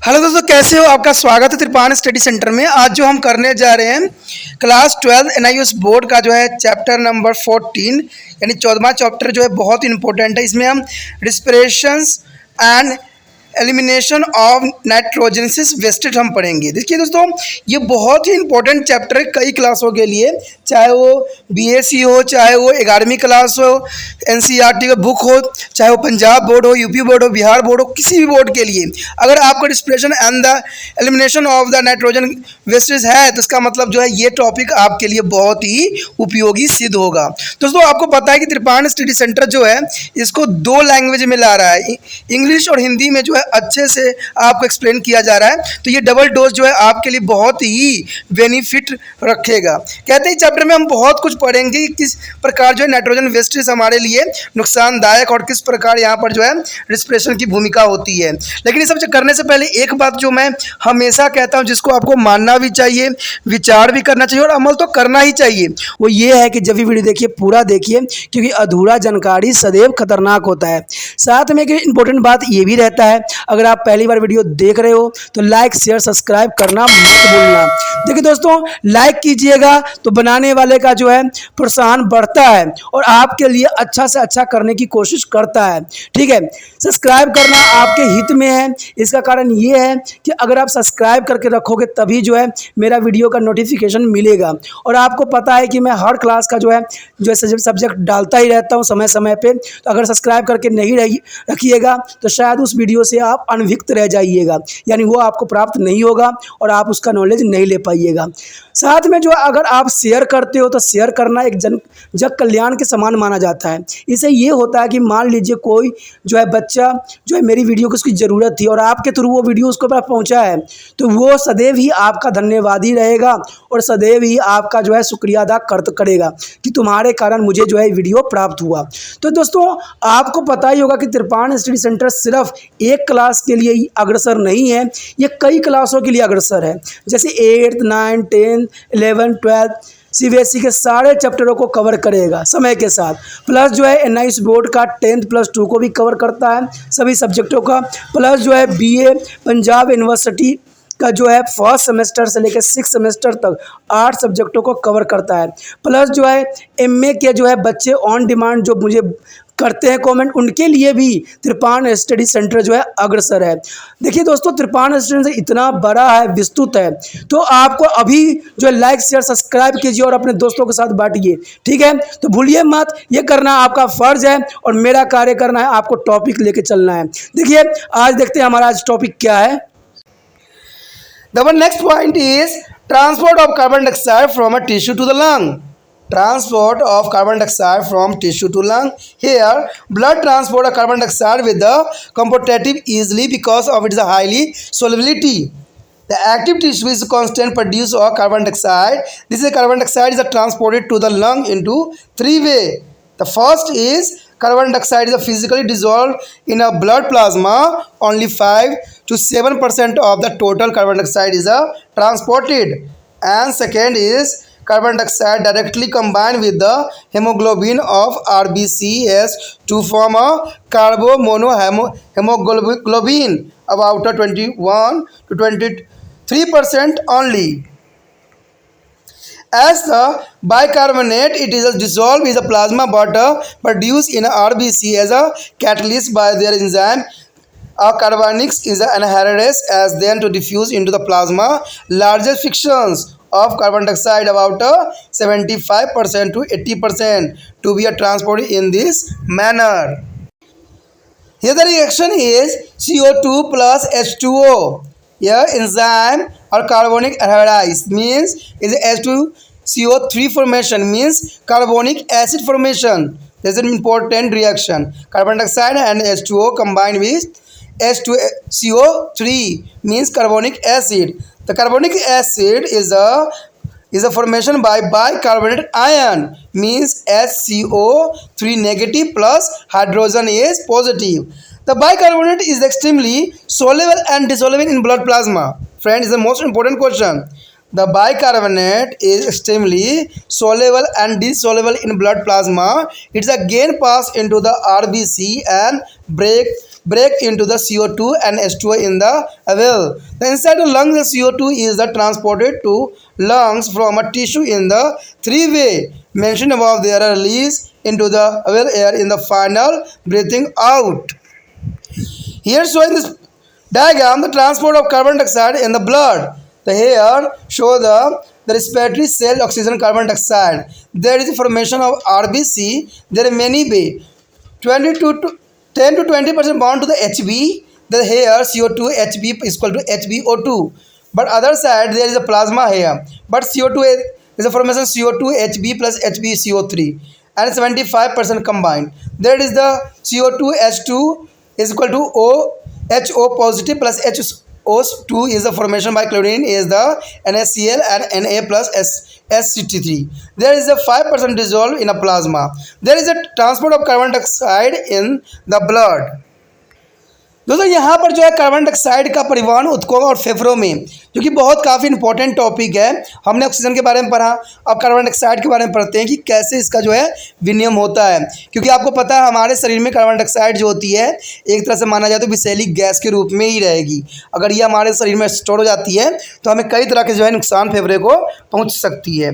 Hello दोस्तों, कैसे हो? आपका स्वागत है त्रिपान स्टडी सेंटर में। आज जो हम करने जा रहे हैं क्लास 12 एनआईएस बोर्ड का जो है चैप्टर नंबर 14 यानी 14वां चैप्टर जो है बहुत इंपॉर्टेंट है। इसमें हम रिस्पिरेशंस एंड एलिमिनेशन ऑफ नाइट्रोजनसिस वेस्टेज हम पढ़ेंगे। देखिए दोस्तों, ये बहुत ही इंपॉर्टेंट चैप्टर है कई क्लासों के लिए, चाहे वो बीएससी हो, चाहे वो 11वीं क्लास हो, एनसीईआरटी का बुक हो, चाहे वो पंजाब बोर्ड हो, यूपी बोर्ड हो, बिहार बोर्ड हो, किसी भी बोर्ड के लिए अगर आपका respiration and the elimination of the nitrogen wastage है तो इसका मतलब जो है ये टॉपिक आपके लिए बहुत ही उपयोगी सिद्ध होगा। दोस्तों, आपको पता है कि त्रिपान स्टडी सेंटर जो है इसको 2 लैंग्वेज में ला रहा है, इंग्लिश और हिंदी में जो है अच्छे से आपको एक्सप्लेन किया जा रहा है। तो ये डबल डोज जो है आपके लिए बहुत ही बेनिफिट रखेगा। कहते हैं चैप्टर में हम बहुत कुछ पढ़ेंगे कि किस प्रकार जो है नाइट्रोजन वेस्टेज हमारे लिए नुकसानदायक और किस प्रकार यहाँ पर जो है रिस्पिरेशन की भूमिका होती है। लेकिन ये सब करने से पहले एक बात जो मैं हमेशा कहता हूँ, जिसको आपको मानना भी चाहिए, विचार भी करना चाहिए और अमल तो करना ही चाहिए, वो ये है कि जब भी वीडियो देखिए पूरा देखिए, क्योंकि अधूरा जानकारी सदैव खतरनाक होता है। साथ में एक इंपॉर्टेंट बात ये भी रहता है, अगर आप पहली बार वीडियो देख रहे हो तो लाइक शेयर सब्सक्राइब करना मत भूलना। देखिए दोस्तों, लाइक कीजिएगा तो बनाने वाले का जो है प्रोत्साहन बढ़ता है और आपके लिए अच्छा से अच्छा करने की कोशिश करता है। ठीक है, सब्सक्राइब करना आपके हित में है। इसका कारण ये है कि अगर आप सब्सक्राइब करके रखोगे तभी जो है मेरा वीडियो का नोटिफिकेशन मिलेगा। और आपको पता है कि मैं हर क्लास का जो है सब्जेक्ट डालता ही रहता हूँ समय समय पे। तो अगर सब्सक्राइब करके नहीं रखिएगा तो शायद उस वीडियो से आप अनभिज्ञ रह जाइएगा, यानी वो आपको प्राप्त नहीं होगा और आप उसका नॉलेज नहीं ले पाइएगा। साथ में जो अगर आप शेयर करते हो तो शेयर करना एक जग कल्याण के समान माना जाता है। इससे ये होता है कि मान लीजिए कोई जो है बच्चा जो है मेरी वीडियो को उसकी ज़रूरत थी और आपके थ्रू वो वीडियो उसको पास पहुंचा है, तो वो सदैव ही आपका धन्यवादी रहेगा और सदैव ही आपका जो है शुक्रिया अदा करेगा कि तुम्हारे कारण मुझे जो है वीडियो प्राप्त हुआ। तो दोस्तों, आपको पता ही होगा कि त्रिपान स्टडी सेंटर सिर्फ एक क्लास के लिए ही अग्रसर नहीं है, ये कई क्लासों के लिए अग्रसर है। जैसे 8th 9th 10th 11th 12th CBSE के सारे चैप्टरों को कवर करेगा समय के साथ। प्लस जो है एनआईएस बोर्ड का 10th+2 को भी कवर करता है, सभी सब्जेक्टों का। प्लस जो है बीए पंजाब यूनिवर्सिटी का जो है फर्स्ट सेमेस्टर से लेकर 6th सेमेस्टर तक 8 सब्जेक्टों को कवर करता है। प्लस जो है एमए के जो है बच्चे ऑन डिमांड जो मुझे करते हैं कमेंट, उनके लिए भी त्रिपान स्टडी सेंटर जो है अग्रसर है। देखिए दोस्तों, त्रिपान स्टडी सेंटर इतना बड़ा है, विस्तृत है, तो आपको अभी जो है लाइक शेयर सब्सक्राइब कीजिए और अपने दोस्तों के साथ बांटिए। ठीक है, तो भूलिए मत, ये करना आपका फर्ज है और मेरा कार्य करना है आपको टॉपिक लेके चलना है। देखिए आज देखते हैं हमारा आज टॉपिक क्या है। The next point is transport of carbon dioxide from a tissue to the lung. Transport of carbon dioxide from tissue to lung. Here, blood transport of carbon dioxide with the competitive easily because of its highly solubility. The active tissue is constant producer of carbon dioxide. This is carbon dioxide is transported to the lung into 3 ways. The first is carbon dioxide is physically dissolved in a blood plasma. Only 5 to 7% of the total carbon dioxide is transported. And second is carbon dioxide directly combined with the hemoglobin of RBCs to form a carbomonohemoglobin about 21 to 23% only. As the bicarbonate, it is dissolved in the plasma but produced in RBC as a catalyst by their enzyme. Carbonics is anhydrous as then to diffuse into the plasma. Largest frictions of carbon dioxide about 75% to 80% to be transported in this manner. Here the reaction is CO2 plus H2O. Here enzyme or carbonic anhydrase means is H2CO3 formation, means carbonic acid formation. This is an important reaction. Carbon dioxide and H2O combined with H2CO3 means carbonic acid. The carbonic acid is a formation by bicarbonate ion, means HCO3 negative plus hydrogen is positive. The bicarbonate is extremely soluble and dissolving in blood plasma. Friend, is the most important question. The bicarbonate is extremely soluble and dissoluble in blood plasma. It's again pass into the RBC and break into the CO2 and H2O in the well. The inside the lungs, the CO2 is the transported to lungs from a tissue in the three-way mentioned above. They are released into the well air in the final breathing out. Here showing this diagram the transport of carbon dioxide in the blood. The here show the respiratory cell oxygen carbon dioxide. There is formation of RBC. There are many way 10 to 20% bound to the HB. The here CO2 HB is equal to HbO2. But other side there is a plasma here. But CO2 is a formation CO2 HB plus HbCO3 and 75% combined. There is the CO2 H2 is equal to HO positive plus HO2 is the formation by chlorine is the NaCl and Na plus SCT3. There is a 5% dissolved in a plasma. There is a transport of carbon dioxide in the blood. दोस्तों यहाँ पर जो है carbon dioxide का परिवहन ऊतकों और फेफड़ों में, जो कि बहुत काफ़ी इंपॉर्टेंट टॉपिक है। हमने ऑक्सीजन के बारे में पढ़ा, अब कार्बन डाइऑक्साइड के बारे में पढ़ते हैं कि कैसे इसका जो है विनिमय होता है। क्योंकि आपको पता है हमारे शरीर में कार्बन डाइऑक्साइड जो होती है एक तरह से माना जाए तो विषैली गैस के रूप में ही रहेगी। अगर ये हमारे शरीर में स्टोर हो जाती है तो हमें कई तरह के जो है नुकसान फेफड़े को पहुँच सकती है।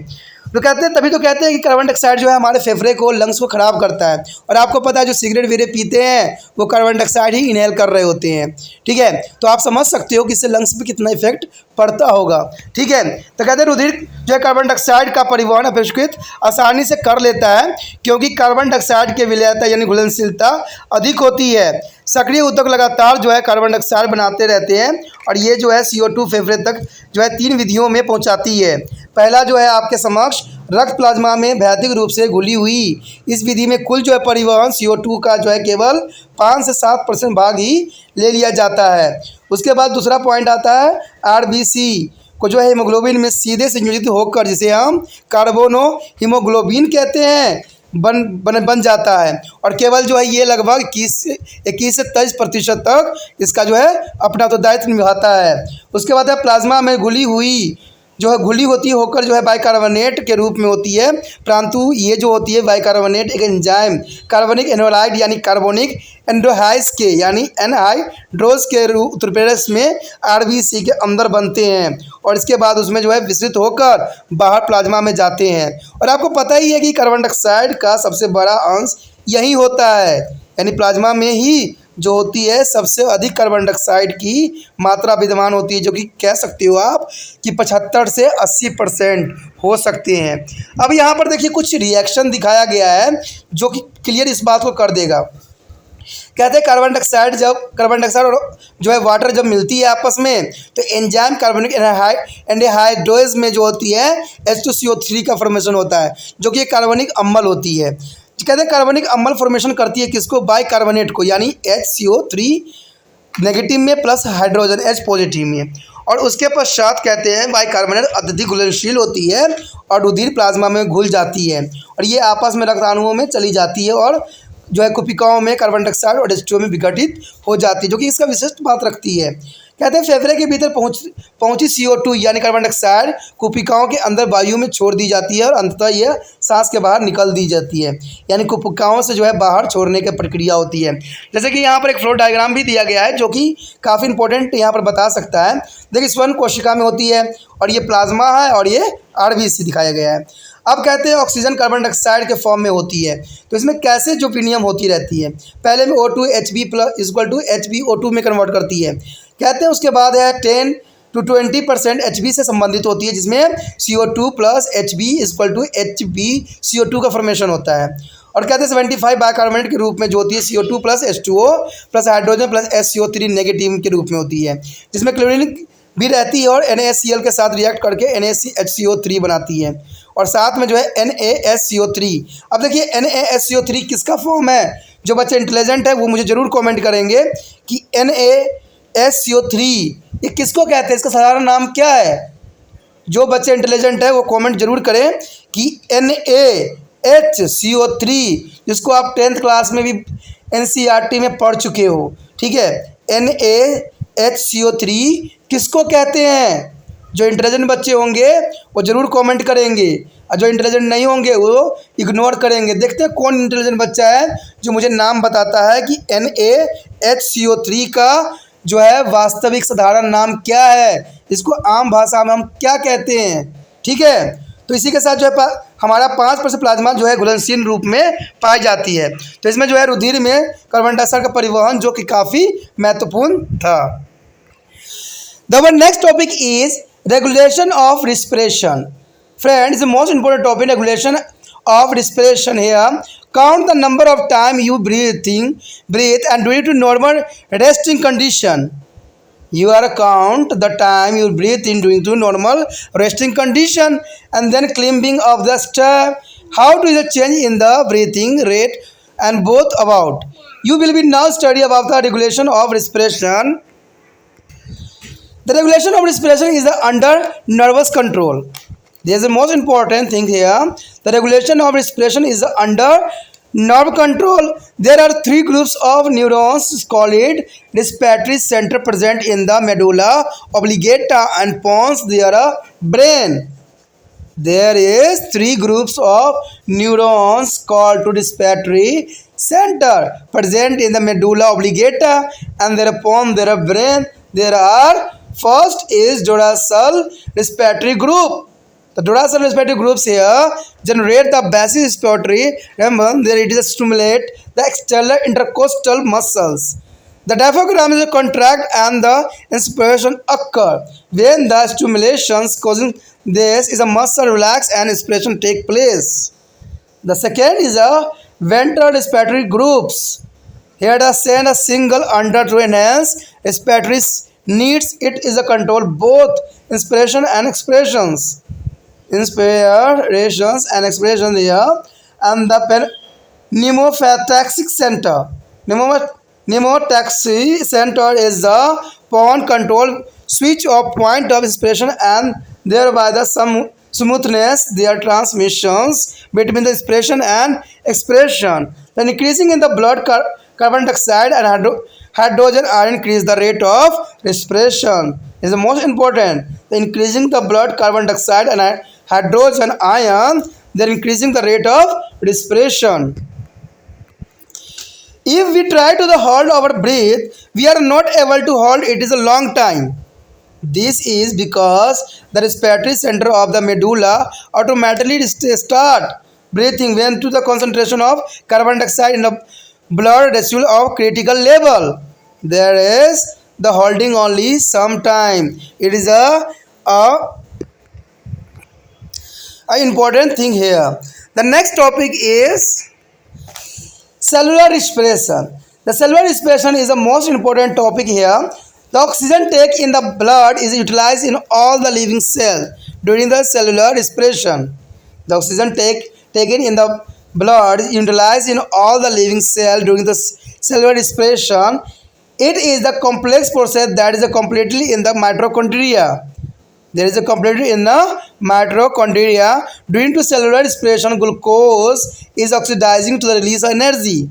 तो कहते हैं, तभी तो कहते हैं कि कार्बन डाइऑक्साइड जो है हमारे फेफड़े को, लंग्स को ख़राब करता है। और आपको पता है जो सिगरेट वीरे पीते हैं वो कार्बन डाइऑक्साइड ही इनहेल कर रहे होते हैं। ठीक है, तो आप समझ सकते हो कि इससे लंग्स पे कितना इफेक्ट पड़ता होगा। ठीक है, तो कहते हैं रुधिर जो है कार्बन डाइऑक्साइड का परिवहन अपेक्षाकृत आसानी से कर लेता है, क्योंकि कार्बन डाइऑक्साइड की विलयता यानी घुलनशीलता अधिक होती है। सक्रिय ऊतक लगातार जो है कार्बन डाइऑक्साइड बनाते रहते हैं और ये जो है CO2 फेफड़े तक जो है 3 विधियों में पहुंचाती है। पहला जो है आपके समक्ष रक्त प्लाज्मा में भौतिक रूप से घुली हुई। इस विधि में कुल जो है परिवहन CO2 का जो है केवल 5 से 7% भाग ही ले लिया जाता है। उसके बाद दूसरा पॉइंट आता है RBC को जो है हीमोग्लोबिन में सीधे संयोजित होकर, जिसे हम कार्बोनो हीमोग्लोबिन कहते हैं, बन जाता है। और केवल जो है ये लगभग 21 से 23% तक इसका जो है अपना तो दायित्व निभाता है। उसके बाद है प्लाज्मा में घुली होती होकर जो है बाइकार्बोनेट के रूप में होती है। परंतु ये जो होती है बाइकार्बोनेट एक एंजाइम कार्बनिक एनोलाइड यानी कार्बोनिक एंडोहाइड्स के यानी एनहाइड्रोज के उत्प्रेरक में RBC के अंदर बनते हैं और इसके बाद उसमें जो है विस्तृत होकर बाहर प्लाज्मा में जाते हैं। और आपको पता ही है कि कार्बन डाइऑक्साइड का सबसे बड़ा अंश यही होता है, यानी प्लाज्मा में ही जो होती है सबसे अधिक कार्बन डाइऑक्साइड की मात्रा विद्यमान होती है, जो कि कह सकते हो आप कि 75 से 80% हो सकते हैं। अब यहाँ पर देखिए कुछ रिएक्शन दिखाया गया है जो कि क्लियर इस बात को कर देगा। कहते हैं कार्बन डाइऑक्साइड और जो है वाटर जब मिलती है आपस में तो एंजाइम कार्बनिक एंडोहाइड्रोज में जो होती है H2CO3 का फॉर्मेशन होता है, जो कि कार्बनिक अम्ल होती है। कहते हैं कार्बनिक अम्ल फॉर्मेशन करती है किसको? बाइकार्बोनेट को, यानी HCO3 नेगेटिव में प्लस हाइड्रोजन H पॉजिटिव में। और उसके पश्चात कहते हैं बाइकार्बोनेट अत्यधिक घुलनशील होती है और रुधिर प्लाज्मा में घुल जाती है और ये आपस में रक्ताणुओं में चली जाती है और जो है कुपिकाओं में कार्बन डाइऑक्साइड और H2O में विघटित हो जाती है, जो कि इसका विशिष्ट बात रखती है। कहते हैं फेफड़े के भीतर पहुंची CO2 यानी कार्बन डाइऑक्साइड कुपिकाओं के अंदर वायु में छोड़ दी जाती है और अंततः यह सांस के बाहर निकल दी जाती है, यानी कुपिकाओं से जो है बाहर छोड़ने की प्रक्रिया होती है। जैसे कि यहाँ पर एक फ्लो डायग्राम भी दिया गया है जो कि काफ़ी इंपॉर्टेंट यहाँ पर बता सकता है। देखिए स्वर्ण कोशिका में होती है और ये प्लाज्मा है और ये RBC दिखाया गया है। अब कहते हैं ऑक्सीजन कार्बन डाइऑक्साइड के फॉर्म में होती है, तो इसमें कैसे जो विनिमय होती रहती है। पहले में O2 HB plus equal to HbO2 में कन्वर्ट करती है। कहते हैं उसके बाद है 10 to 20% HB से संबंधित होती है, जिसमें CO2 plus HB equal to HbCO2 का फॉर्मेशन होता है। और कहते हैं 75 बाइकार्बोनेट के रूप में जो होती है CO2 plus H2O plus hydrogen plus HCO3 negative के रूप में होती है, जिसमें क्लोरीन भी रहती है और NaCl के साथ रिएक्ट करके NaHCO3 बनाती है और साथ में जो है NaSCO3। अब देखिए NaSCO3 किसका फॉर्म है? जो बच्चे इंटेलिजेंट है वो मुझे ज़रूर कमेंट करेंगे कि NaSCO3 ये किसको कहते हैं, इसका साधारण नाम क्या है? जो बच्चे इंटेलिजेंट है वो कमेंट जरूर करें कि NaHCO3, जिसको आप 10th क्लास में भी NCERT में पढ़ चुके हो। ठीक है, NaHCO3 किसको कहते हैं? जो इंटेलिजेंट बच्चे होंगे वो ज़रूर कमेंट करेंगे और जो इंटेलिजेंट नहीं होंगे वो इग्नोर करेंगे। देखते हैं कौन इंटेलिजेंट बच्चा है जो मुझे नाम बताता है कि NaHCO3 का जो है वास्तविक साधारण नाम क्या है, इसको आम भाषा में हम क्या कहते हैं। ठीक है, तो इसी के साथ जो है हमारा 5% प्लाज्मा जो है घुलनशील रूप में पाई जाती है। तो इसमें जो है रुधिर में कार्बन डाइऑक्साइड का परिवहन जो कि काफ़ी महत्वपूर्ण था। The next topic is regulation of respiration. Friends, the most important topic, regulation of respiration here. Count the number of time you breathe and do it to normal resting condition. You are count the time you breathe in doing to normal resting condition and then climbing of the stair. How to is a change in the breathing rate and both about. You will be now study about the regulation of respiration. The regulation of respiration is under nervous control. There is the most important thing here. The regulation of respiration is under nerve control. There are three groups of neurons called respiratory center present in the medulla oblongata and pons their brain. There is three groups of neurons called to respiratory center present in the medulla oblongata and thereupon their brain. There are first is dorsal respiratory group. The dorsal respiratory groups here generate the basic respiratory. Remember, there it is stimulate the external intercostal muscles. The diaphragm is contract and the inspiration occur. When the stimulations causing this is a muscle relax and inspiration take place. The second is a ventral respiratory groups. Here the send a single under to enhance respiratory needs. It is a control both inspiration and expressions. Inspirations and expression here. And the pneumotaxic center. Pneumotaxi center is the pon control switch of point of inspiration and thereby the smoothness their transmissions between the inspiration and expression. Then increasing in the blood carbon dioxide and hydrogen ion increase the rate of respiration. Is the most important. The increasing the blood carbon dioxide and hydrogen ion, they are increasing the rate of respiration. If we try to hold our breath, we are not able to hold it is a long time. This is because the respiratory center of the medulla automatically start breathing when to the concentration of carbon dioxide in the blood residue of critical level. There is the holding only some time. It is a important thing here. The next topic is cellular respiration. The cellular respiration is the most important topic here. The oxygen take in the blood is utilized in all the living cells during the cellular respiration. The oxygen taken in the blood is utilized in all the living cells during the cellular respiration. It is the complex process that is completely in the mitochondria. There is a completely in the mitochondria. During to cellular respiration, glucose is oxidizing to the release energy.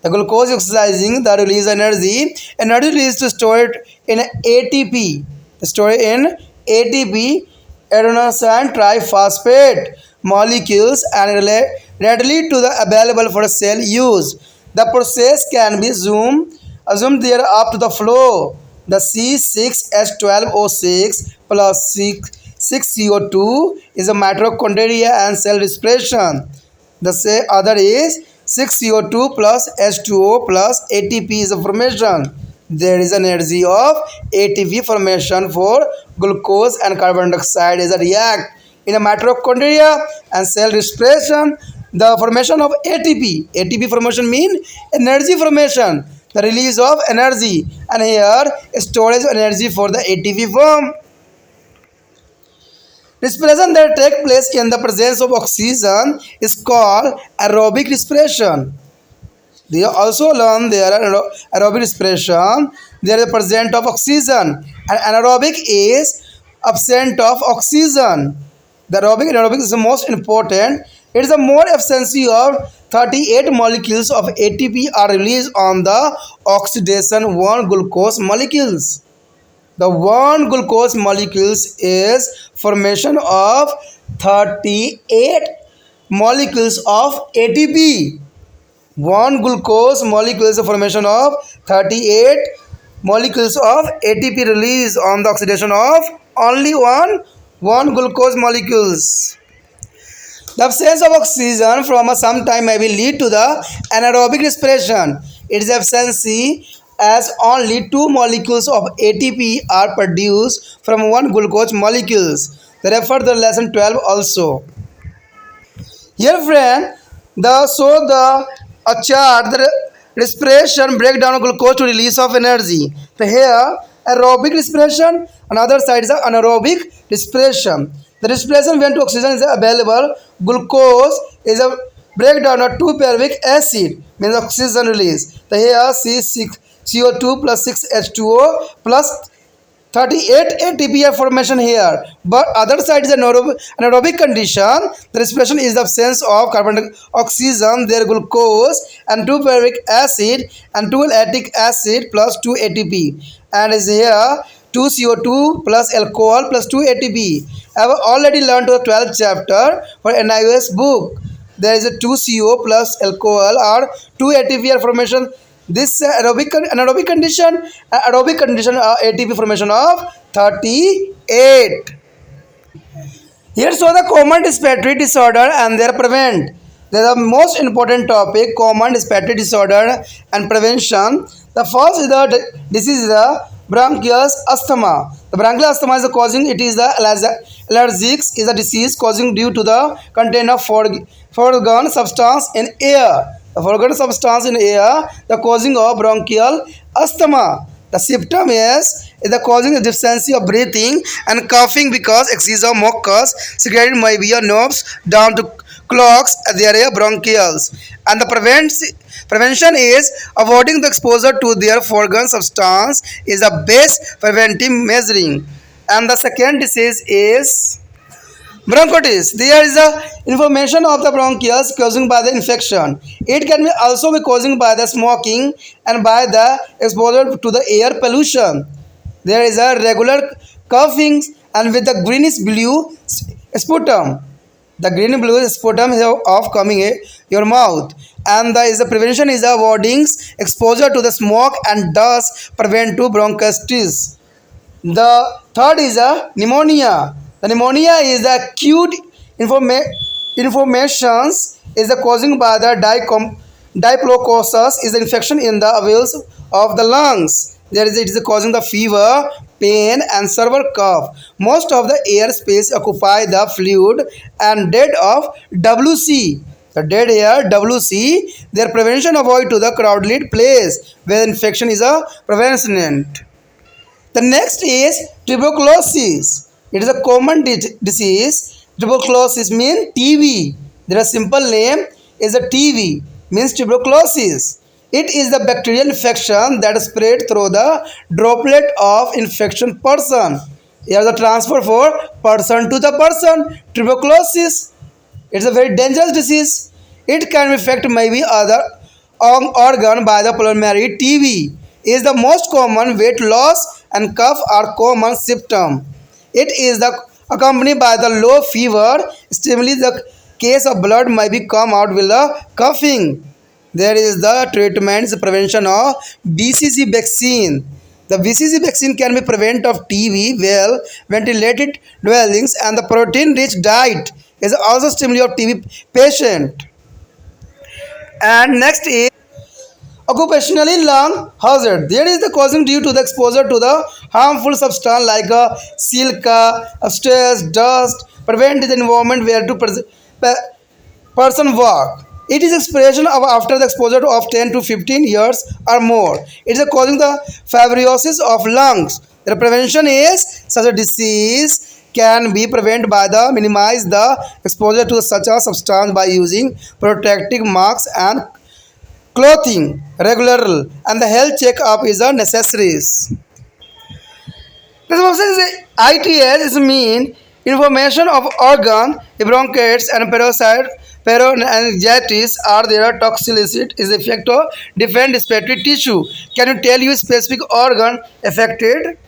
The glucose is oxidizing the release energy. Energy released to store it in ATP. Store it in ATP, adenosine triphosphate molecules, and readily to the available for cell use. The process can be assumed there up to the flow. The C6H12O6 plus 6CO2 is a mitochondria and cell respiration. The other is 6CO2 plus H2O plus ATP is a formation. There is an energy of ATP formation for glucose and carbon dioxide is a react in a mitochondria and cell respiration. The formation of ATP. ATP formation mean energy formation. The release of energy, and here storage of energy for the ATP form. Respiration that takes place in the presence of oxygen is called aerobic respiration. They also learn their aerobic respiration. There is presence of oxygen, and anaerobic is absent of oxygen. The aerobic is the most important. It is the more efficiency of 38 molecules of ATP are released on the oxidation 1 glucose molecules. The one glucose molecules is formation of 38 molecules of ATP. One glucose molecule is the formation of 38 molecules of ATP release on the oxidation of only one glucose molecules. The absence of oxygen from some time may be lead to the anaerobic respiration. Its absence as only two molecules of ATP are produced from one glucose molecules. Refer the lesson 12 also. Here friend, the a chart the respiration breakdown of glucose to release of energy. So here aerobic respiration, another side is anaerobic respiration. The respiration when to oxygen is available, glucose is a breakdown of 2 pyruvic acid means oxygen release. So here C6 CO2 plus 6H2O plus 38 ATP formation here, but other side is anaerobic condition. The respiration is the absence of carbon oxygen, their glucose and 2 pyruvic acid and 2 lactic acid plus 2 ATP, and is here 2 CO2 plus alcohol plus 2 ATP. I have already learned to the 12th chapter for NIOS book. There is a 2 CO plus alcohol or 2 ATP formation. This anaerobic condition, ATP formation of 38. Here show the common respiratory disorder and their prevent. They are the most important topic, common respiratory disorder and prevention. The first is the disease is the bronchial asthma. The bronchial asthma is the causing, it is the allergics is a disease causing due to the content of foreign substance in air. The foreign substance in air, the causing of bronchial asthma. The symptom is the causing the deficiency of breathing and coughing because excess of mucus secreted may be your nerves down to clogs their bronchioles. And the prevention is avoiding the exposure to their foreign substance is the best preventive measuring. And the second disease is bronchitis. There is a inflammation of the bronchioles causing by the infection. It can be also be causing by the smoking and by the exposure to the air pollution. There is a regular coughing and with the greenish blue sputum. The green blue sputum is of coming your mouth. And the prevention is avoiding exposure to the smoke and dust prevent to bronchitis. The third is a pneumonia. The pneumonia is the acute inflammations is the causing by the diplocossus is the infection in the valves of the lungs. There is it is causing the fever, pain and severe cough. Most of the air space occupy the fluid and dead of WC. The dead air WC. Their prevention avoid to the crowded place where infection is a prevalent. The next is tuberculosis. It is a common disease. Tuberculosis means TB. Their simple name is a TB, means tuberculosis. It is the bacterial infection that spread through the droplet of infection person. Here is the transfer for person to the person. Tuberculosis. It's a very dangerous disease. It can affect maybe other organ by the pulmonary. TB is the most common. Weight loss and cough are common symptom. It is accompanied by the low fever. Stimuli the case of blood may be come out with the coughing. There is the treatment, the prevention of BCG vaccine. The BCG vaccine can be prevent of TB, well ventilated dwellings and the protein-rich diet is also stimuli of TB patient. And next is occupationally lung hazard. There is the causing due to the exposure to the harmful substance like silica, stress, dust, prevent the environment where to person work. It is expiration of after the exposure of 10 to 15 years or more. It is causing the fibrosis of lungs. The prevention is such a disease can be prevented by the minimize the exposure to such a substance by using protective masks and clothing regular and the health checkup is a necessaries. This also is ITS is mean information of organ, bronchitis and perongitis are their toxicity is effect of different respiratory tissue. Can you tell you specific organ affected?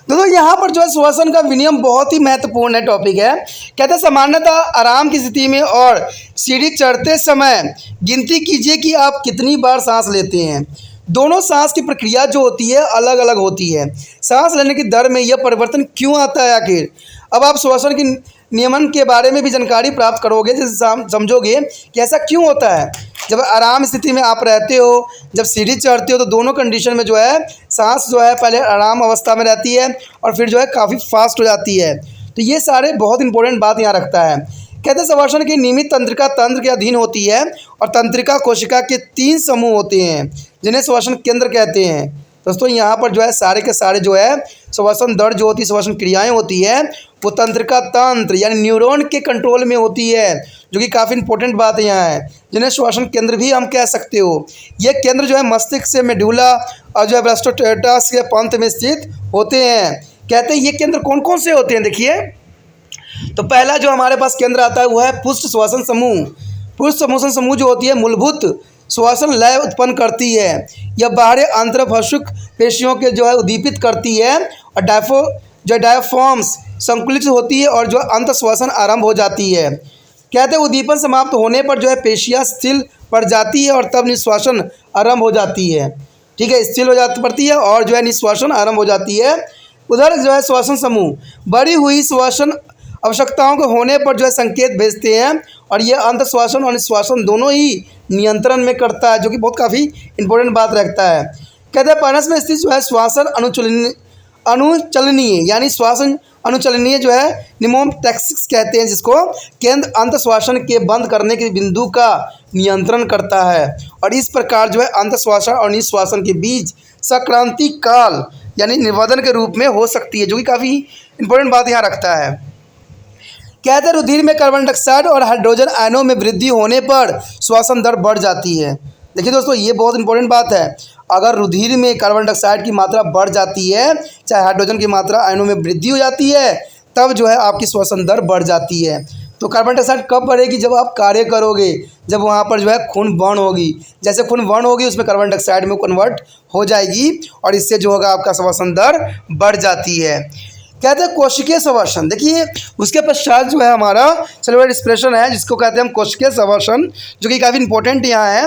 दोस्तों यहाँ पर जो है श्वसन का विनियम बहुत ही महत्वपूर्ण है टॉपिक है। कहते हैं सामान्यतः आराम की स्थिति में और सीढ़ी चढ़ते समय गिनती कीजिए कि आप कितनी बार सांस लेते हैं। दोनों सांस की प्रक्रिया जो होती है अलग अलग होती है। सांस लेने की दर में यह परिवर्तन क्यों आता है आखिर? अब आप श्वसन की नियमन के बारे में भी जानकारी प्राप्त करोगे, जिससे समझोगे कि ऐसा क्यों होता है। जब आराम स्थिति में आप रहते हो, जब सीढ़ी चढ़ते हो, तो दोनों कंडीशन में जो है सांस जो है पहले आराम अवस्था में रहती है और फिर जो है काफ़ी फास्ट हो जाती है। तो ये सारे बहुत इंपॉर्टेंट बात यहाँ रखता है। कहते हैं श्वसन की नियमित तंत्रिका तंत्र के अधीन होती है और तंत्रिका कोशिका के 3 समूह होते हैं जिन्हें श्वसन केंद्र कहते हैं। दोस्तों यहाँ पर जो है सारे के सारे जो है श्वसन दर जो होती है, श्वसन क्रियाएं होती है, वो तंत्रिका तंत्र यानी न्यूरॉन के कंट्रोल में होती है, जो कि काफ़ी इंपॉर्टेंट बात यहाँ है, जिन्हें श्वसन केंद्र भी हम कह सकते हो। ये केंद्र जो है मस्तिष्क से मेडुला और जो है ब्लास्टोस्टेटा के पंथ में स्थित होते हैं। कहते हैं ये केंद्र कौन कौन से होते हैं, देखिए। तो पहला जो हमारे पास केंद्र आता है वो है पृष्ठ श्वसन समूह। पृष्ठ श्वसन समूह जो होती है मूलभूत श्वसन लय उत्पन्न करती है। यह बाहरी आंतरभाषुक पेशियों के जो है उद्दीपित करती है और डायफ्राम्स संकुलित होती है और जो अंत श्वसन आरंभ हो जाती है। कहते हैं उद्दीपन समाप्त होने पर जो है पेशियाँ स्थिर पड़ जाती है और तब निश्वासन आरंभ हो जाती है। ठीक है, स्थिर हो जाती पड़ती है और जो है निश्वासन आरंभ हो जाती है। उधर जो है श्वसन समूह बढ़ी हुई श्वसन आवश्यकताओं के होने पर जो है संकेत भेजते हैं और ये अंत श्वसन और निश्वासन दोनों ही नियंत्रण में करता है, जो कि बहुत काफ़ी इंपॉर्टेंट बात रखता है। कहते हैं पानस में स्थित जो है श्वसन अनुचलनीय यानी श्वसन अनुचलनीय जो है निमोटैक्सिस कहते हैं, जिसको केंद्र अंत श्वसन के बंद करने के बिंदु का नियंत्रण करता है और इस प्रकार जो है अंत श्वसन और निश्वासन के बीच संक्रांति काल यानी निवर्धन के रूप में हो सकती है, जो कि काफ़ी इंपॉर्टेंट बात यहाँ रखता है। कहते हैं रुधिर में कार्बन डाइऑक्साइड और हाइड्रोजन आयनों में वृद्धि होने पर श्वसन दर बढ़ जाती है। देखिए दोस्तों, ये बहुत इंपॉर्टेंट बात है। अगर रुधिर में कार्बन डाइऑक्साइड की मात्रा बढ़ जाती है, चाहे हाइड्रोजन की मात्रा आयनों में वृद्धि हो जाती है, तब जो है आपकी श्वसन दर बढ़ जाती है। तो कार्बन डाइऑक्साइड कब बढ़ेगी? जब आप कार्य करोगे, जब वहाँ पर जो है खून बर्न होगी। जैसे खून बर्न होगी उसमें कार्बन डाइऑक्साइड में कन्वर्ट हो जाएगी और इससे जो होगा आपका श्वसन दर बढ़ जाती है। कहते हैं कोशिकीय श्वसन। देखिए उसके पश्चात जो है हमारा सेलुलर रेस्पिरेशन है, जिसको कहते हैं हम कोशिकीय श्वसन, जो कि काफ़ी इंपॉर्टेंट यहाँ है।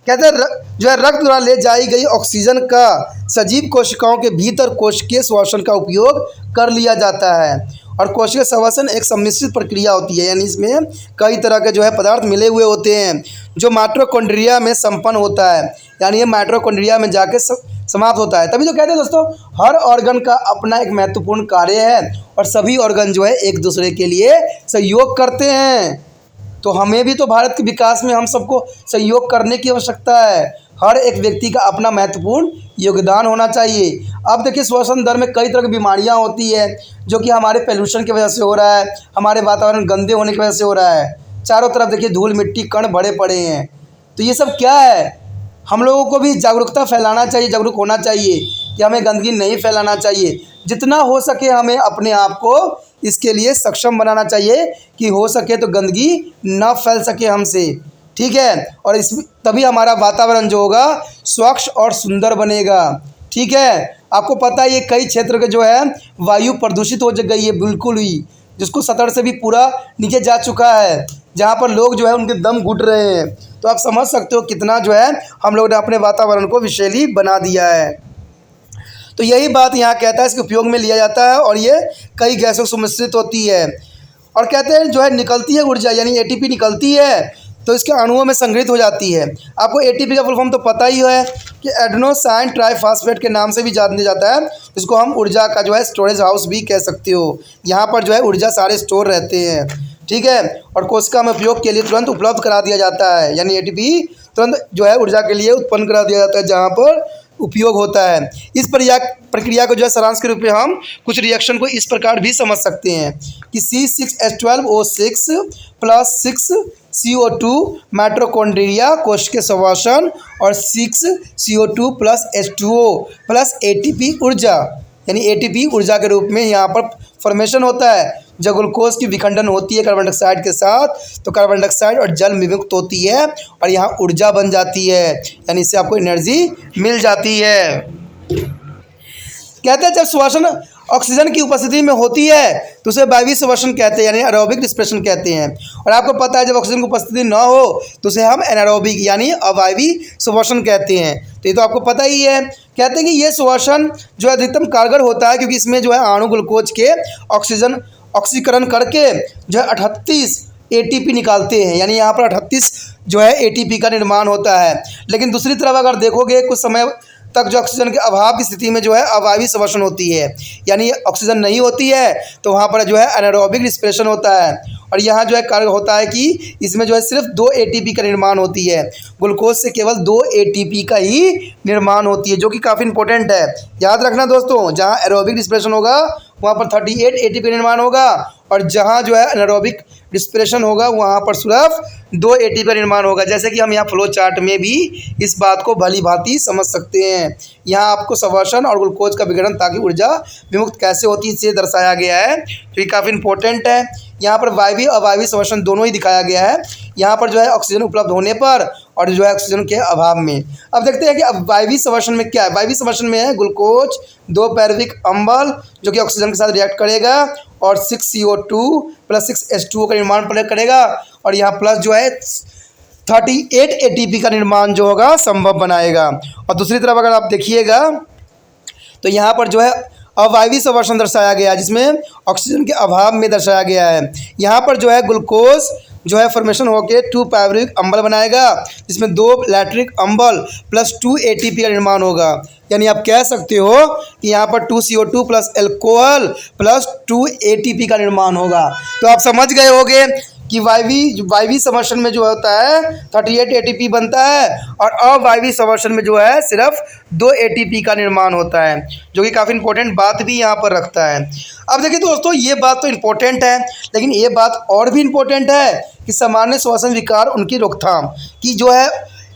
कहते हैं जो है रक्त द्वारा ले जाई गई ऑक्सीजन का सजीव कोशिकाओं के भीतर कोशिकीय श्वसन का उपयोग कर लिया जाता है और कोशिकीय श्वसन एक सम्मिश्रित प्रक्रिया होती है, यानी इसमें कई तरह के जो है पदार्थ मिले हुए होते हैं जो माइटोकॉन्ड्रिया में संपन्न होता है, यानी ये माइटोकॉन्ड्रिया में जाके समाप्त होता है। तभी तो कहते हैं दोस्तों हर ऑर्गन का अपना एक महत्वपूर्ण कार्य है और सभी ऑर्गन जो है एक दूसरे के लिए सहयोग करते हैं। तो हमें भी तो भारत के विकास में हम सबको सहयोग करने की आवश्यकता है। हर एक व्यक्ति का अपना महत्वपूर्ण योगदान होना चाहिए। अब देखिए श्वसन दर में कई तरह की बीमारियां होती है, जो कि हमारे पोल्यूशन की वजह से हो रहा है, हमारे वातावरण गंदे होने की वजह से हो रहा है। चारों तरफ देखिए धूल मिट्टी कण भरे पड़े हैं। तो ये सब क्या है? हम लोगों को भी जागरूकता फैलाना चाहिए, जागरूक होना चाहिए कि हमें गंदगी नहीं फैलाना चाहिए। जितना हो सके हमें अपने आप को इसके लिए सक्षम बनाना चाहिए कि हो सके तो गंदगी ना फैल सके हमसे। ठीक है, और इस तभी हमारा वातावरण जो होगा स्वच्छ और सुंदर बनेगा। ठीक है, आपको पता है ये कई क्षेत्र के जो है वायु प्रदूषित हो गई है बिल्कुल ही, जिसको सतह से भी पूरा नीचे जा चुका है, जहाँ पर लोग जो है उनके दम घुट रहे हैं। तो आप समझ सकते हो कितना जो है हम लोग ने अपने वातावरण को विषैली बना दिया है। तो यही बात यहाँ कहता है, इसके उपयोग में लिया जाता है और ये कई गैसों से मिश्रित होती है। और कहते हैं जो है निकलती है ऊर्जा यानी एटीपी निकलती है तो इसके अणुओं में संग्रहित हो जाती है। आपको एटीपी का फुल फॉर्म तो पता ही है कि एडेनोसाइन ट्राइफॉस्फेट के नाम से भी जाना जाता है, जिसको हम ऊर्जा का जो है स्टोरेज हाउस भी कह सकते हो। यहाँ पर जो है ऊर्जा सारे स्टोर रहते हैं। ठीक है, और कोशिका में उपयोग के लिए तुरंत उपलब्ध करा दिया जाता है, यानी एटीपी तुरंत जो है ऊर्जा के लिए उत्पन्न करा दिया जाता है जहाँ पर उपयोग होता है। इस प्रक्रिया को जो है सारांश के रूप में हम कुछ रिएक्शन को इस प्रकार भी समझ सकते हैं कि C6H12O6 + 6CO2 माइटोकॉन्ड्रिया कोशिकीय श्वसन और 6CO2 + H2O + ATP ऊर्जा, यानी ATP ऊर्जा के रूप में यहाँ पर फॉर्मेशन होता है। जब ग्लूकोज की विखंडन होती है कार्बन डाइऑक्साइड के साथ, तो कार्बन डाइऑक्साइड और जल में विमुक्त होती है और यहाँ ऊर्जा बन जाती है, यानी इससे आपको एनर्जी मिल जाती है। कहते हैं जब श्वसन ऑक्सीजन की उपस्थिति में होती है तो उसे वायवीय श्वसन कहते हैं, यानी एरोबिक रिस्पिरेशन कहते हैं। और आपको पता है जब ऑक्सीजन की उपस्थिति न हो तो उसे हम एनारोबिक यानी अवायवीय श्वसन कहते हैं। तो ये तो आपको पता ही है। कहते हैं कि ये श्वसन जो है अधिकतम कारगर होता है क्योंकि इसमें जो है अणु ग्लूकोज के ऑक्सीकरण करके जो है 38 ATP निकालते हैं, यानी यहाँ पर 38 जो है ATP का निर्माण होता है। लेकिन दूसरी तरफ अगर देखोगे कुछ समय तक जो ऑक्सीजन के अभाव की स्थिति में जो है अवायवीय श्वसन होती है, यानी ऑक्सीजन नहीं होती है तो वहाँ पर जो है एनारोबिक रिस्पिरेशन होता है। और यहाँ जो है कार्य होता है कि इसमें जो है सिर्फ 2 ATP का निर्माण होती है, ग्लूकोज से केवल 2 ATP का ही निर्माण होती है, जो कि काफ़ी इंपॉर्टेंट है। याद रखना दोस्तों, जहाँ एरोबिक रिस्पिरेशन होगा वहाँ पर 38 ATP का निर्माण होगा और जहाँ जो है एनारोबिक रिस्पिरेशन होगा वहाँ पर सिर्फ 2 ATP का निर्माण होगा। जैसे कि हम यहाँ फ्लो चार्ट में भी इस बात को भली भांति समझ सकते हैं। यहाँ आपको श्वसन और ग्लूकोज का विघटन ताकि ऊर्जा विमुक्त कैसे होती है इसे दर्शाया गया है, जो कि काफ़ी इंपॉर्टेंट है। यहाँ पर वायवीय अवायवीय श्वसन दोनों ही दिखाया गया है, यहाँ पर जो है ऑक्सीजन उपलब्ध होने पर और जो है ऑक्सीजन के अभाव में। अब देखते हैं कि अब वायवीय श्वसन में क्या है। वायवीय श्वसन में है ग्लूकोज 2 पैरुविक अम्ल जो कि ऑक्सीजन के साथ रिएक्ट करेगा और 6 CO2 + 6 H2O का निर्माण करेगा और यहाँ प्लस जो है 38 ATP का निर्माण जो होगा संभव बनाएगा। और दूसरी तरफ अगर आप देखिएगा तो यहाँ पर जो है अवायवीय श्वसन दर्शाया गया है, जिसमें ऑक्सीजन के अभाव में दर्शाया गया है। यहाँ पर जो है ग्लूकोज जो है फॉर्मेशन होकर 2 पैरुविक अम्ल बनाएगा, जिसमें 2 लैक्टिक अम्ल + 2 ATP का निर्माण होगा। यानी आप कह सकते हो कि यहाँ पर 2 CO2 + अल्कोहल + 2 ATP का निर्माण होगा। तो आप समझ गए होंगे कि वायवीय श्वसन में जो होता है 38 ATP बनता है और अवायवीय श्वसन में जो है सिर्फ 2 ATP का निर्माण होता है, जो कि काफ़ी इंपॉर्टेंट बात भी यहाँ पर रखता है। अब देखिए दोस्तों, ये बात तो इम्पोर्टेंट है, लेकिन ये बात और भी इम्पोर्टेंट है कि सामान्य श्वसन विकार उनकी रोकथाम की जो है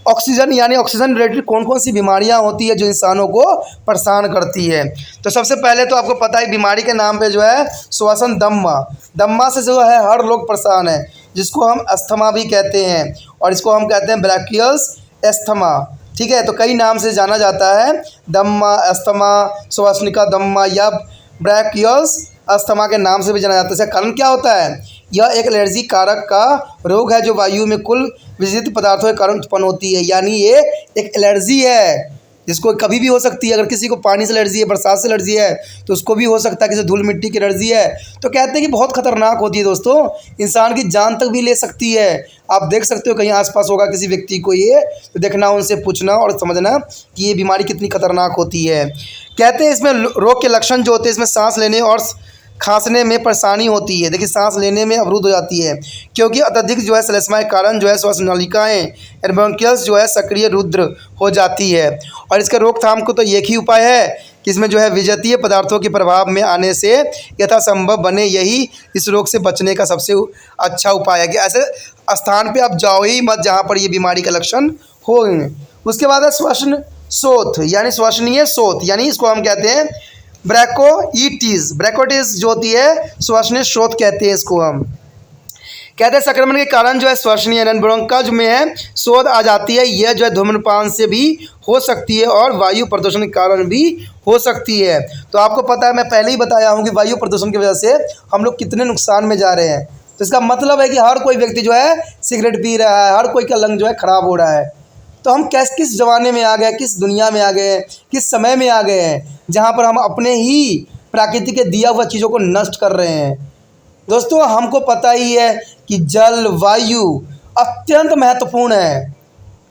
ऑक्सीजन यानी ऑक्सीजन रिलेटेड कौन कौन सी बीमारियां होती है जो इंसानों को परेशान करती है। तो सबसे पहले तो आपको पता है बीमारी के नाम पे जो है श्वसन दम्मा से जो है हर लोग परेशान है, जिसको हम अस्थमा भी कहते हैं और इसको हम कहते हैं ब्रैकियस अस्थमा। ठीक है, तो कई नाम से जाना जाता है, दम्मा, अस्थमा, श्वसनिका दम्मा या ब्रैकियस अस्थमा के नाम से भी जाना जाता है। इसका कारण क्या होता है? यह एक एलर्जी कारक का रोग है जो वायु में कुल विषित पदार्थों के कारण उत्पन्न होती है। यानी ये एक एलर्जी है जिसको कभी भी हो सकती है। अगर किसी को पानी से एलर्जी है, बरसात से एलर्जी है, तो उसको भी हो सकता है। किसी धूल मिट्टी की एलर्जी है तो कहते हैं कि बहुत खतरनाक होती है दोस्तों, इंसान की जान तक भी ले सकती है। आप देख सकते हो कहीं आसपास होगा किसी व्यक्ति को ये, तो देखना, उनसे पूछना और समझना कि ये बीमारी कितनी खतरनाक होती है। कहते हैं इसमें रोग के लक्षण जो होते हैं, इसमें सांस लेने और खांसने में परेशानी होती है। देखिए, सांस लेने में अवरुद्ध हो जाती है क्योंकि अत्यधिक जो है श्लेष्मा के कारण जो है श्वास नलिकाएँ ब्रोंकियल्स जो है सक्रिय रुद्र हो जाती है। और इसके रोकथाम को तो एक ही उपाय है कि इसमें जो है विजातीय पदार्थों के प्रभाव में आने से यथासंभव बने। यही इस रोग से बचने का सबसे अच्छा उपाय है कि ऐसे स्थान पे आप जाओ ही मत जहाँ पर ये बीमारी का लक्षण हो। उसके बाद है श्वसन शोथ यानी श्वसनीय शोथ, यानी इसको हम कहते हैं ब्रैकोइटिस जो होती है श्वसनीय शोथ कहते हैं इसको हम। कहते हैं संक्रमण के कारण जो है श्वसनीय ब्रोंकाज में है शोथ आ जाती है। यह जो है धूम्रपान से भी हो सकती है और वायु प्रदूषण के कारण भी हो सकती है। तो आपको पता है, मैं पहले ही बताया हूँ कि वायु प्रदूषण की वजह से हम लोग कितने नुकसान में जा रहे हैं। तो इसका मतलब है कि हर कोई व्यक्ति जो है सिगरेट पी रहा है, हर कोई का लंग जो है ख़राब हो रहा है। तो हम किस ज़माने में आ गए, किस दुनिया में आ गए, किस समय में आ गए हैं जहाँ पर हम अपने ही प्रकृति के दिया हुआ चीज़ों को नष्ट कर रहे हैं। दोस्तों, हमको पता ही है कि जल वायु अत्यंत महत्वपूर्ण है।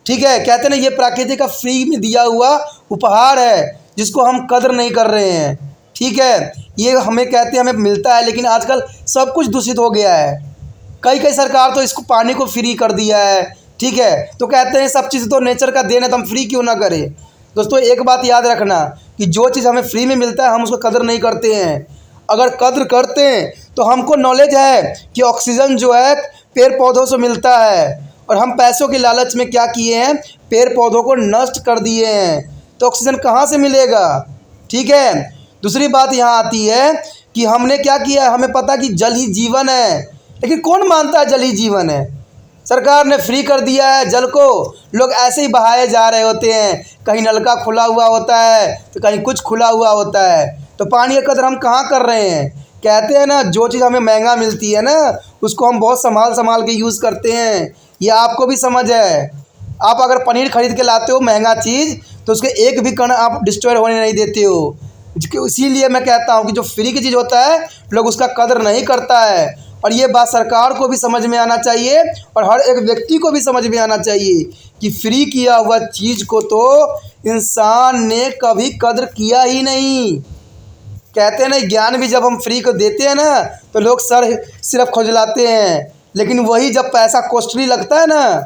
ठीक है, कहते हैं ना, ये प्रकृति का फ्री में दिया हुआ उपहार है जिसको हम कदर नहीं कर रहे हैं। ठीक है, ये हमें कहते हैं हमें मिलता है, लेकिन आजकल सब कुछ दूषित हो गया है। कई सरकार तो इसको पानी को फ्री कर दिया है। ठीक है, तो कहते हैं सब चीज़ तो नेचर का देन है, तो हम फ्री क्यों ना करें। दोस्तों, एक बात याद रखना कि जो चीज़ हमें फ्री में मिलता है हम उसको कदर नहीं करते हैं। अगर कद्र करते हैं तो हमको नॉलेज है कि ऑक्सीजन जो है पेड़ पौधों से मिलता है, और हम पैसों के लालच में क्या किए हैं, पेड़ पौधों को नष्ट कर दिए हैं, तो ऑक्सीजन कहाँ से मिलेगा। ठीक है, दूसरी बात यहाँ आती है कि हमने क्या किया, हमें पता कि जल ही जीवन है, लेकिन कौन मानता है जल ही जीवन है। सरकार ने फ्री कर दिया है जल को, लोग ऐसे ही बहाए जा रहे होते हैं। कहीं नलका खुला हुआ होता है तो कहीं कुछ खुला हुआ होता है। तो पानी का कदर हम कहाँ कर रहे हैं? कहते हैं ना, जो चीज़ हमें महंगा मिलती है ना, उसको हम बहुत संभाल संभाल के यूज़ करते हैं। ये आपको भी समझ है। आप अगर पनीर खरीद के लाते हो महंगा चीज़, तो उसके एक भी कण आप डिस्ट्रॉय होने नहीं देते हो। इसीलिए मैं कहता हूँ कि जो फ्री की चीज़ होता है, लोग उसका कदर नहीं करता है। और ये बात सरकार को भी समझ में आना चाहिए और हर एक व्यक्ति को भी समझ में आना चाहिए कि फ्री किया हुआ चीज़ को तो इंसान ने कभी कदर किया ही नहीं। कहते हैं ना, ज्ञान भी जब हम फ्री को देते हैं ना, तो लोग सर सिर्फ खुजलाते हैं, लेकिन वही जब पैसा कॉस्टली लगता है ना,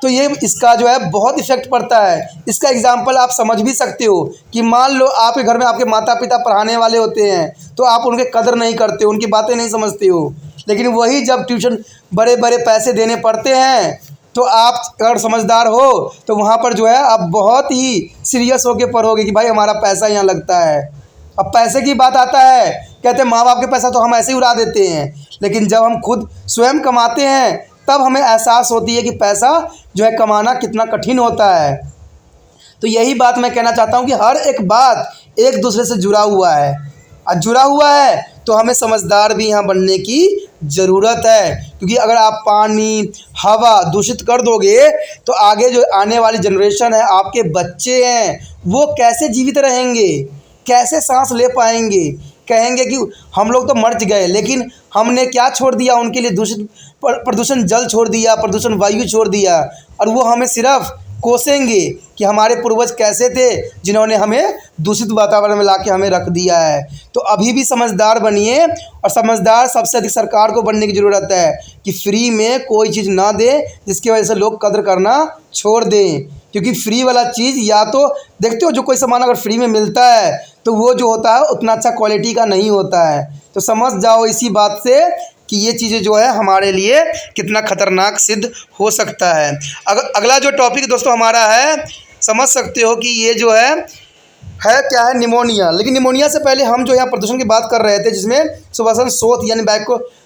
तो ये इसका जो है बहुत इफेक्ट पड़ता है। इसका एग्जांपल आप समझ भी सकते हो कि मान लो आपके घर में आपके माता पिता पढ़ाने वाले होते हैं, तो आप उनके कदर नहीं करते हो, उनकी बातें नहीं समझते हो। लेकिन वही जब ट्यूशन बड़े बड़े पैसे देने पड़ते हैं, तो आप अगर समझदार हो तो वहाँ पर जो है आप बहुत ही सीरियस होकर पढ़ोगे कि भाई हमारा पैसा यहाँ लगता है। अब पैसे की बात आता है, कहते हैं माँ बाप के पैसा तो हम ऐसे ही उड़ा देते हैं, लेकिन जब हम खुद स्वयं कमाते हैं तब हमें एहसास होती है कि पैसा जो है कमाना कितना कठिन होता है। तो यही बात मैं कहना चाहता हूँ कि हर एक बात एक दूसरे से जुड़ा हुआ है, और जुड़ा हुआ है तो हमें समझदार भी यहाँ बनने की ज़रूरत है। क्योंकि अगर आप पानी हवा दूषित कर दोगे, तो आगे जो आने वाली जनरेशन है, आपके बच्चे हैं, वो कैसे जीवित रहेंगे, कैसे सांस ले पाएंगे? कहेंगे कि हम लोग तो मर गए, लेकिन हमने क्या छोड़ दिया उनके लिए? दूषित प्रदूषण जल छोड़ दिया, प्रदूषण वायु छोड़ दिया, और वो हमें सिर्फ कोसेंगे कि हमारे पूर्वज कैसे थे जिन्होंने हमें दूषित वातावरण में लाके हमें रख दिया है। तो अभी भी समझदार बनिए, और समझदार सबसे अधिक सरकार को बनने की ज़रूरत है कि फ्री में कोई चीज़ ना दे जिसकी वजह से लोग कदर करना छोड़ दें। क्योंकि फ्री वाला चीज़, या तो देखते हो जो कोई सामान अगर फ्री में मिलता है तो वो जो होता है उतना अच्छा क्वालिटी का नहीं होता है। तो समझ जाओ इसी बात से कि ये चीज़ें जो है हमारे लिए कितना खतरनाक सिद्ध हो सकता है। अगला जो टॉपिक दोस्तों हमारा है, समझ सकते हो कि ये जो है क्या है, निमोनिया। लेकिन निमोनिया से पहले हम जो यहाँ प्रदूषण की बात कर रहे थे, जिसमें सुभाषण शोथ यानी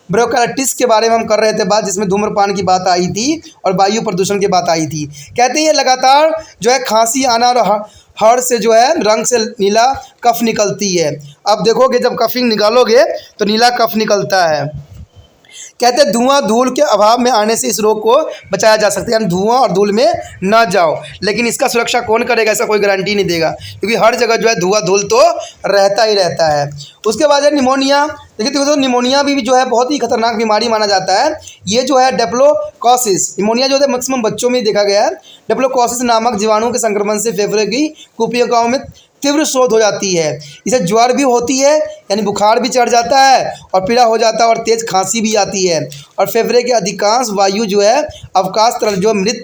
ब्रोंकाइटिस के बारे में हम कर रहे थे बात, जिसमें धूम्रपान की बात आई थी और वायु प्रदूषण की बात आई थी। कहते हैं ये लगातार जो है खांसी आना और हर से जो है रंग से नीला कफ निकलती है। अब देखोगे जब कफिंग निकालोगे तो नीला कफ निकलता है। कहते हैं धुआं धूल के अभाव में आने से इस रोग को बचाया जा सकता है, यानी धुआं और धूल में ना जाओ। लेकिन इसका सुरक्षा कौन करेगा? ऐसा कोई गारंटी नहीं देगा, क्योंकि हर जगह जो है धुआं धूल तो रहता ही रहता है। उसके बाद है निमोनिया। देखिए दोस्तों, निमोनिया भी जो है बहुत ही खतरनाक बीमारी माना जाता है। ये जो है डेप्लोकोसिस, निमोनिया जो है मैक्सिमम बच्चों में देखा गया है। डेप्लोकोसिस नामक जीवाणु के संक्रमण से फेफड़े की कुपिकाओं में तीव्र शोथ हो जाती है। इसे ज्वर भी होती है, यानी बुखार भी चढ़ जाता है और पीड़ा हो जाता है और तेज़ खांसी भी आती है। और फेफड़े के अधिकांश वायु जो है अवकाश तरल जो मृत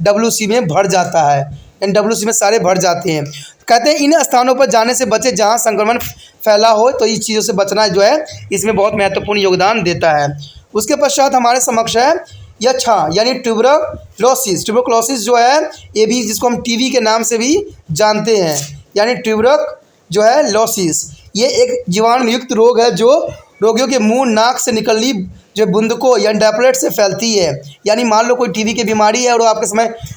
WC में भर जाता है, यानी WC में सारे भर जाते हैं। कहते हैं इन स्थानों पर जाने से बचे जहां संक्रमण फैला हो, तो इस चीज़ों से बचना जो है इसमें बहुत महत्वपूर्ण योगदान देता है। उसके पश्चात हमारे समक्ष है यक्षा, यानी ट्यूबरक्लोसिस। ट्यूबरक्लोसिस जो है ये भी, जिसको हम टीबी के नाम से भी जानते हैं, यानी ट्यूबरक जो है लॉसिस। ये एक जीवाणु युक्त रोग है जो रोगियों के मुंह नाक से निकली जो बूंदकों या ड्रॉपलेट से फैलती है। यानी मान लो कोई टीबी की बीमारी है और वो आपके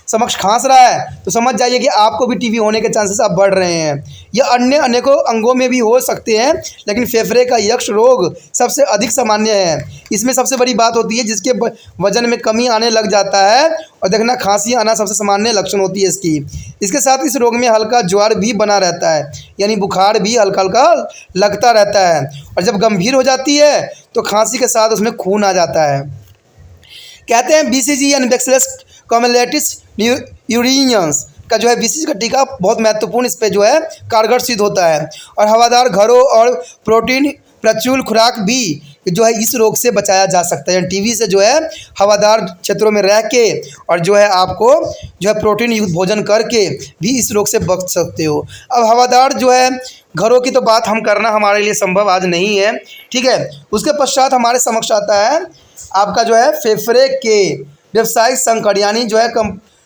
समक्ष खांस रहा है, तो समझ जाइए कि आपको भी टीबी होने के चांसेस अब बढ़ रहे हैं। यह अन्य अनेकों अंगों में भी हो सकते हैं, लेकिन फेफड़े का यक्ष रोग सबसे अधिक सामान्य है। इसमें सबसे बड़ी बात होती है जिसके वजन में कमी आने लग जाता है, और देखना खांसी आना सबसे सामान्य लक्षण होती है इसकी। इसके साथ इस रोग में हल्का ज्वर भी बना रहता है, यानी बुखार भी हल्का हल्का लगता रहता है, और जब गंभीर हो जाती है तो खांसी के साथ उसमें खून आ जाता है। कहते हैं BCG यानी बैक्सीलस कॉमेलेटिस न्यूरियंस का जो है BCG का टीका बहुत महत्वपूर्ण इस पे जो है कारगर सिद्ध होता है। और हवादार घरों और प्रोटीन प्रचुर खुराक भी जो है इस रोग से बचाया जा सकता है। यानी टीबी से जो है हवादार क्षेत्रों में रह के और जो है आपको जो है प्रोटीन युक्त भोजन करके भी इस रोग से बच सकते हो। अब हवादार जो है घरों की तो बात हम करना हमारे लिए संभव आज नहीं है, ठीक है। उसके पश्चात हमारे समक्ष आता है आपका जो है फेफड़े के व्यावसायिक संकट, यानी जो है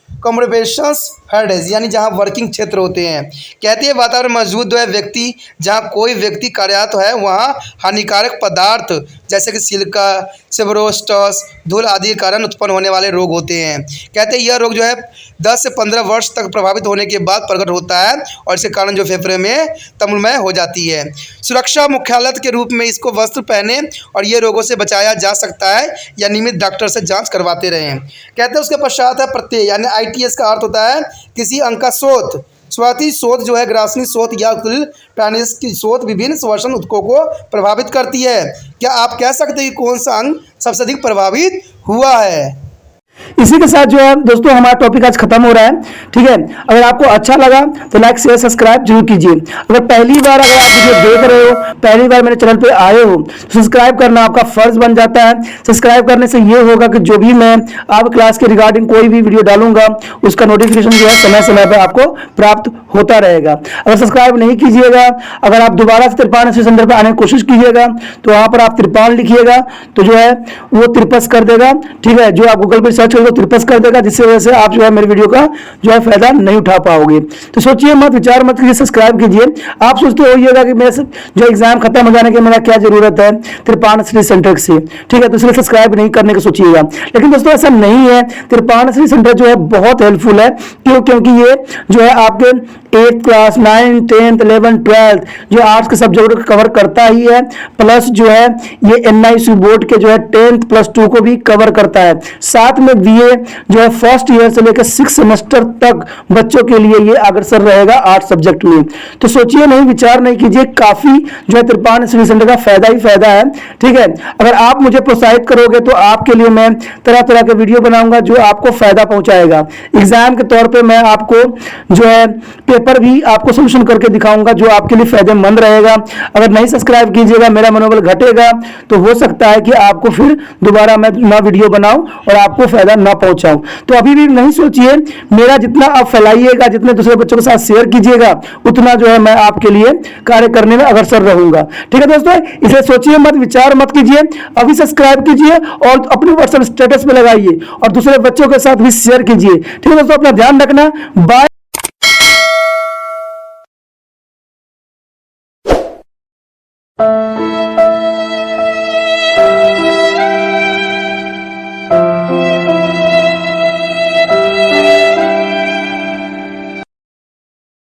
कम्युनिकेशंस हेडेज, यानी जहाँ वर्किंग क्षेत्र होते हैं। कहते हैं वातावरण मौजूद जो है व्यक्ति, जहाँ कोई व्यक्ति कार्यरत है वहाँ हानिकारक पदार्थ जैसे कि सिलिका, सेबरोस्टस, धूल आदि के कारण उत्पन्न होने वाले रोग होते हैं। कहते हैं यह रोग जो है 10 से 15 वर्ष तक प्रभावित होने के बाद प्रकट होता है और इसके कारण जो फेफड़े में तम्लमय हो जाती है। सुरक्षा मुख्यालय के रूप में इसको वस्त्र पहने और ये रोगों से बचाया जा सकता है या नियमित डॉक्टर से जांच करवाते रहें। कहते हैं उसके पश्चात है प्रत्यय, यानी ITS का अर्थ होता है किसी अंग का शोथ। स्वाति शोथ जो है ग्रासनी शोथ या पेनिस की शोथ विभिन्न श्वसन ऊतकों को प्रभावित करती है। क्या आप कह सकते हैं कि कौन सा अंग सबसे अधिक प्रभावित हुआ है? इसी के साथ जो है दोस्तों हमारा टॉपिक आज खत्म हो रहा है। ठीक है, अगर आपको अच्छा लगा तो लाइक शेयर सब्सक्राइब जरूर कीजिए। अगर पहली बार अगर आप वीडियो देख रहे हो, पहली बार मेरे चैनल पे आए हो तो सब्सक्राइब करना आपका फर्ज बन जाता है। सब्सक्राइब करने से ये होगा कि जो भी मैं आप क्लास के रिगार्डिंग कोई भी वीडियो डालूंगा उसका नोटिफिकेशन जो है समय समय पर आपको प्राप्त होता रहेगा। अगर सब्सक्राइब नहीं कीजिएगा, अगर आप दोबारा से त्रिपाण सेंटर पर आने की कोशिश कीजिएगा तो वहां पर आप त्रिपाण लिखिएगा तो जो है वो त्रिपस कर देगा। ठीक है, जो आप गूगल पर सर्च करोगे त्रिपस कर देगा, जिससे वजह से आप जो है मेरे वीडियो का जो है फायदा नहीं उठा पाओगे। तो सोचिए मत, विचार मत कीजिए, सब्सक्राइब कीजिए। आप सोचते होइएगा कि मेरे जो एग्जाम खत्म हो जाने के मेरा क्या जरूरत है त्रिपाण स्टडी सेंटर से। ठीक है, तो इसलिए सब्सक्राइब नहीं करने का सोचिएगा। लेकिन दोस्तों ऐसा नहीं है, त्रिपाण स्टडी सेंटर जो है बहुत हेल्पफुल है। क्योंकि ये जो है आपके 8th class 9th 10th 11th 12th जो आर्ट्स के सब्जेक्ट को कवर करता ही है, प्लस जो है ये NISU बोर्ड के जो है 10th प्लस 2 को भी कवर करता है। साथ में BA जो है फर्स्ट ईयर से लेकर 6 सेमेस्टर तक बच्चों के लिए ये अग्रसर रहेगा 8 सब्जेक्ट में। तो सोचिए नहीं, विचार नहीं कीजिए, काफी जो है त्रिपाण स्टडी सेंटर का फायदा ही फायदा है। ठीक है, अगर आप मुझे प्रोत्साहित करोगे तो आपके लिए मैं तरह तरह के वीडियो बनाऊंगा जो आपको फायदा पहुंचाएगा। एग्जाम के तौर पर मैं आपको जो है पेपर भी आपको सोल्यूशन करके दिखाऊंगा जो आपके लिए फायदेमंद रहेगा। अगर नहीं सब्सक्राइब कीजिएगा, मेरा मनोबल घटेगा, तो हो सकता है कि आपको फिर दोबारा मैं ना वीडियो बनाऊं और आपको फायदा ना पहुंचाऊं। तो अभी भी नहीं सोचिए, मेरा जितना आप फैलाइएगा, जितने दूसरे बच्चों के साथ शेयर कीजिएगा, उतना जो है मैं आपके लिए कार्य करने में अग्रसर रहूंगा। ठीक है दोस्तों, इसे सोचिए मत, विचार मत कीजिए, अभी सब्सक्राइब कीजिए और अपने व्हाट्सएप स्टेटस पे लगाइए और दूसरे बच्चों के साथ भी शेयर कीजिए। ठीक है दोस्तों, अपना ध्यान रखना। बाय।